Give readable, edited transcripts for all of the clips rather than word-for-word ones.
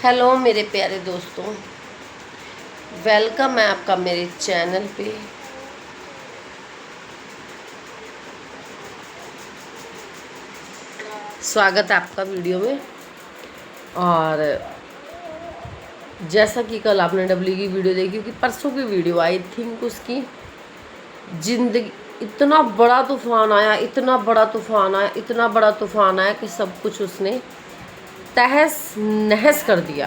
Hello मेरे प्यारे दोस्तों, वेलकम है आपका मेरे चैनल पे। स्वागत है आपका वीडियो में। और जैसा कि कल आपने डब्ल्यू की वीडियो देखी, क्योंकि परसों की वीडियो आई थिंक उसकी जिंदगी, इतना बड़ा तूफान आया, इतना बड़ा तूफान आया, इतना बड़ा तूफान आया कि सब कुछ उसने तहस नहस कर दिया।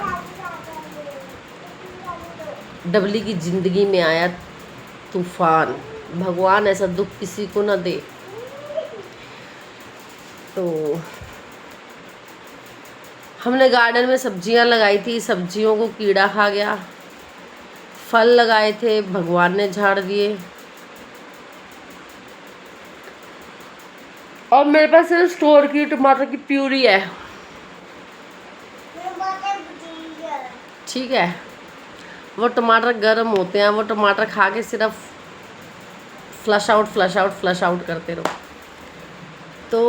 डबली की ज़िंदगी में आया तूफान। भगवान ऐसा दुख किसी को ना दे। तो हमने गार्डन में सब्जियां लगाई थी, सब्जियों को कीड़ा खा गया। फल लगाए थे, भगवान ने झाड़ दिए। और मेरे पास सिर्फ स्टोर की टमाटर की प्यूरी है, ठीक है। वो टमाटर गर्म होते हैं, वो टमाटर खा के सिर्फ फ्लश आउट करते रहो। तो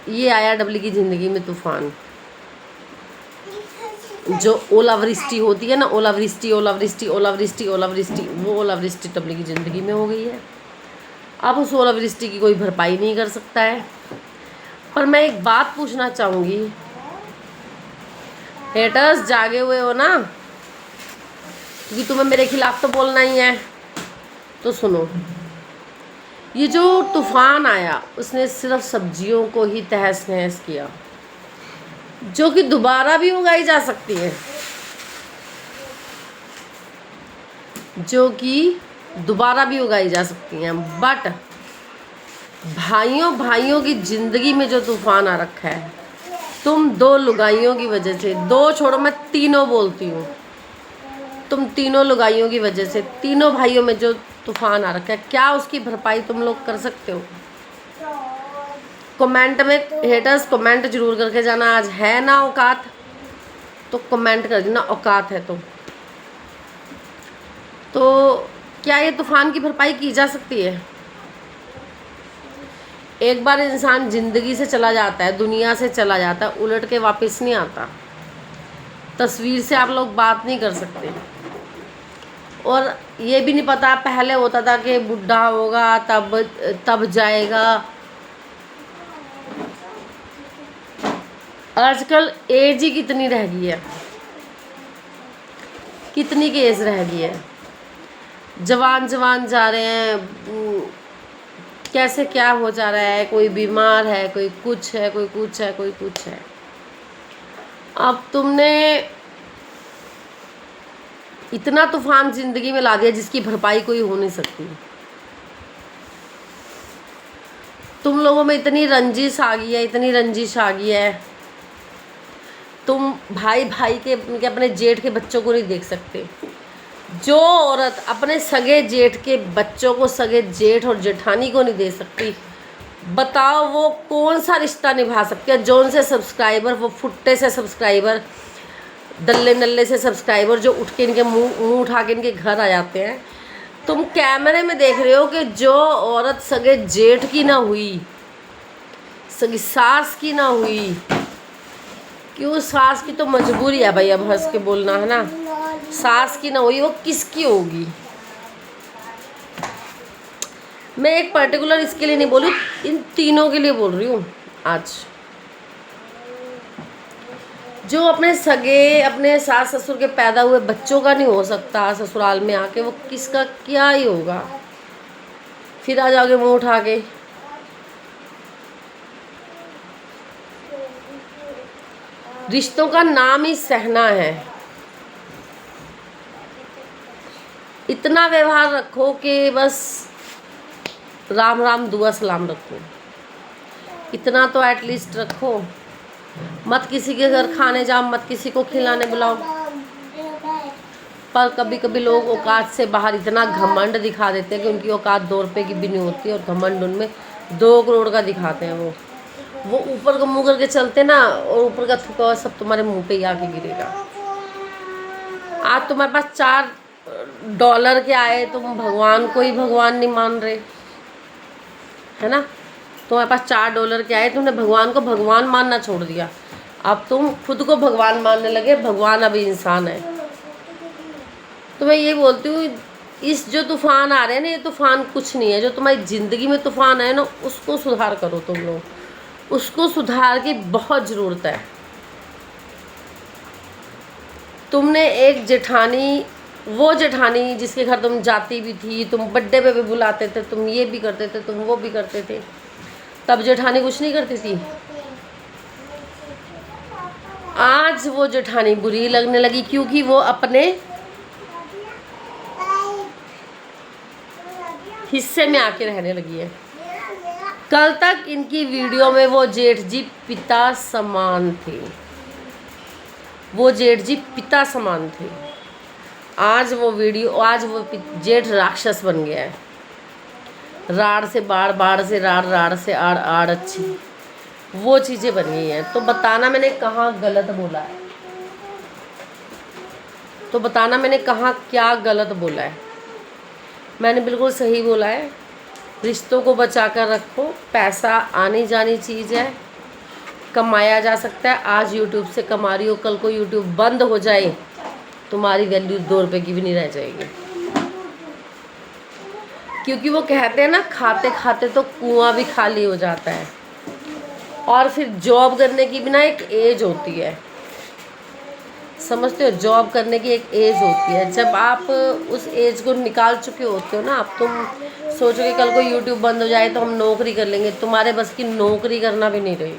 ये आया डबली की ज़िंदगी में तूफान। जो ओलावृष्टि होती है ना, ओलावृष्टि, वो ओलावृष्टि डबली की ज़िंदगी में हो गई है। अब उस ओलावृष्टि की कोई भरपाई नहीं कर सकता है। पर मैं एक बात पूछना चाहूँगी, हेटर्स जागे हुए हो ना, क्योंकि तुम्हें मेरे खिलाफ तो बोलना ही है। तो सुनो, ये जो तूफान आया उसने सिर्फ सब्जियों को ही तहस नहस किया, जो कि दोबारा भी उगाई जा सकती है, बट भाइयों की जिंदगी में जो तूफान आ रखा है, तुम दो लुगाइयों की वजह से, दो छोड़ो मैं तीनों बोलती हूँ, तुम तीनों लुगाइयों की वजह से, तीनों भाइयों में जो तूफान आ रखा है, क्या उसकी भरपाई तुम लोग कर सकते हो? कमेंट में हेटर्स कमेंट जरूर करके जाना। आज है ना औकात तो कमेंट कर देना, औकात है तो क्या ये तूफान की भरपाई की जा सकती है? एक बार इंसान ज़िंदगी से चला जाता है, दुनिया से चला जाता है, उलट के वापस नहीं आता। तस्वीर से आप लोग बात नहीं कर सकते। और ये भी नहीं पता, पहले होता था कि बुढ़ा होगा तब जाएगा। आजकल एज ही कितनी रह गई है, कितनी की एज रह गई है। जवान जा रहे हैं, कैसे क्या हो जा रहा है, कोई बीमार है, कोई कुछ है, कोई कुछ है, कोई कुछ है। अब तुमने इतना तूफान जिंदगी में ला दिया जिसकी भरपाई कोई हो नहीं सकती। तुम लोगों में इतनी रंजिश आ गई है, तुम भाई के अपने जेठ के बच्चों को नहीं देख सकते। जो औरत अपने सगे जेठ के बच्चों को, सगे जेठ और जेठानी को नहीं दे सकती, बताओ वो कौन सा रिश्ता निभा सकती है? जोन से सब्सक्राइबर, वो फुट्टे से सब्सक्राइबर, दल्ले नल्ले से सब्सक्राइबर जो उठ के इनके मुंह उठा के इनके घर आ जाते हैं। तुम कैमरे में देख रहे हो कि जो औरत सगे जेठ की ना हुई, सगी सास की ना हुई, क्यों सास की तो मजबूरी है भाई, अब हंस के बोलना है ना, सास की ना हुई, वो किसकी होगी? मैं एक पर्टिकुलर इसके लिए नहीं बोल रही, इन तीनों के लिए बोल रही हूँ आज। जो अपने सगे, अपने सास ससुर के पैदा हुए बच्चों का नहीं हो सकता ससुराल में आके, वो किसका क्या ही होगा? फिर आ जाओगे मुंह उठा के। रिश्तों का नाम ही सहना है। इतना व्यवहार रखो कि बस राम राम दुआ सलाम रखो, इतना तो एटलीस्ट रखो। मत किसी के घर खाने जाओ, मत किसी को खिलाने बुलाओ। पर कभी कभी लोग औकात से बाहर इतना घमंड दिखा देते हैं कि उनकी औकात 2 रुपये की भी नहीं होती, और घमंड उनमें 2 करोड़ का दिखाते हैं। वो ऊपर का मुँह करके चलते ना, और ऊपर का थूका हुआ सब तुम्हारे मुंह पे ही आके गिरेगा। आज तुम्हारे पास $4 के आए, तुम भगवान को ही भगवान नहीं मान रहे, है ना? तुम्हारे पास $4 के आए, तुमने भगवान को भगवान मानना छोड़ दिया। अब तुम खुद को भगवान मानने लगे, भगवान अभी इंसान है। तो मैं ये बोलती हूँ, इस जो तूफान आ रहे हैं ना, ये तूफान कुछ नहीं है। जो तुम्हारी ज़िंदगी में तूफान है ना, उसको सुधार करो तुम लोग, उसको सुधार की बहुत ज़रूरत है। तुमने एक जेठानी, वो जेठानी जिसके घर तुम जाती भी थी, तुम बर्थडे पे भी बुलाते थे, तुम ये भी करते थे, तुम वो भी करते थे, तब जेठानी कुछ नहीं करती थी। आज वो जेठानी बुरी लगने लगी, क्योंकि वो अपने हिस्से में आके रहने लगी है। कल तक इनकी वीडियो में वो जेठ जी पिता समान थे, वो जेठ जी पिता समान थे। आज वो जेठ राक्षस बन गया है। राड़ से बाढ़, बाढ़ से राड़, राड़ से आड़, आड़ अच्छी, वो चीज़ें बन गई हैं। तो बताना मैंने कहाँ गलत बोला है, तो बताना मैंने कहाँ क्या गलत बोला है। मैंने बिल्कुल सही बोला है। रिश्तों को बचा कर रखो। पैसा आनी जानी चीज़ है, कमाया जा सकता है। आज यूट्यूब से कमा रही हो, कल को यूट्यूब बंद हो जाए, तुम्हारी वैल्यू 2 रुपये की भी नहीं रह जाएगी। क्योंकि वो कहते हैं ना, खाते खाते तो कुआं भी खाली हो जाता है। और फिर जॉब करने की भी ना एक एज होती है, समझते हो? जॉब करने की एक एज होती है। जब आप उस एज को निकाल चुके होते हो ना, अब तुम सोचोगे कल को यूट्यूब बंद हो जाए तो हम नौकरी कर लेंगे। तुम्हारे बस की नौकरी करना भी नहीं रही,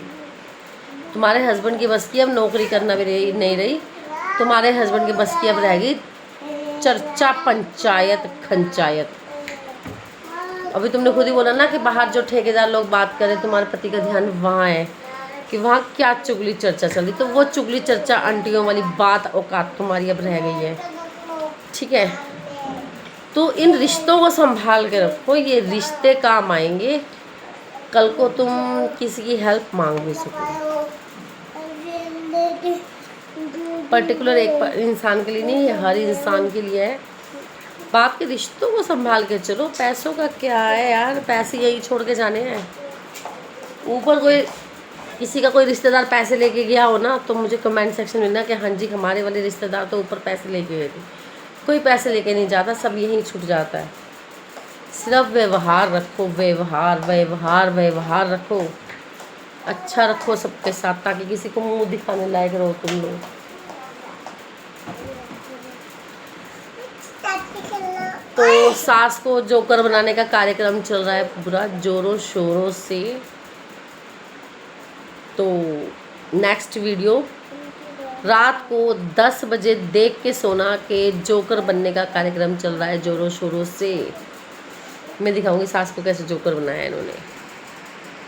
तुम्हारे हस्बैंड की बस की अब नौकरी करना भी नहीं रही। तुम्हारे हस्बैंड की बस की अब रहेगी चर्चा, पंचायत, खंचायत। अभी तुमने खुद ही बोला ना कि बाहर जो ठेकेदार लोग बात करें, तुम्हारे पति का ध्यान वहाँ है कि वहाँ क्या चुगली चर्चा चल रही। तो वो चुगली चर्चा आंटियों वाली बात औकात तुम्हारी अब रह गई है, ठीक है? तो इन रिश्तों को संभाल के रखो, ये रिश्ते काम आएंगे। कल को तुम किसी की हेल्प मांग भी सको। पर्टिकुलर एक इंसान के लिए नहीं, ये हर इंसान के लिए है। बाप के रिश्तों को संभाल के चलो। पैसों का क्या है यार, पैसे यही छोड़ के जाने हैं। ऊपर कोई किसी का कोई रिश्तेदार पैसे लेके गया हो ना, तो मुझे कमेंट सेक्शन में ना कि हाँ जी हमारे वाले रिश्तेदार तो ऊपर पैसे लेके गए थे। कोई पैसे लेके नहीं जाता, सब यहीं छूट जाता है। सिर्फ व्यवहार रखो, व्यवहार व्यवहार व्यवहार रखो, अच्छा रखो सबके साथ, ताकि किसी को मुंह दिखाने लायक रहो तुम लोग। तो सास को जोकर बनाने का कार्यक्रम चल रहा है पूरा जोरों शोरों से। तो नेक्स्ट वीडियो रात को 10 बजे देख के सोना के जोकर बनने का कार्यक्रम चल रहा है जोरों शोरों से। मैं दिखाऊंगी सास को कैसे जोकर बनाया है इन्होंने।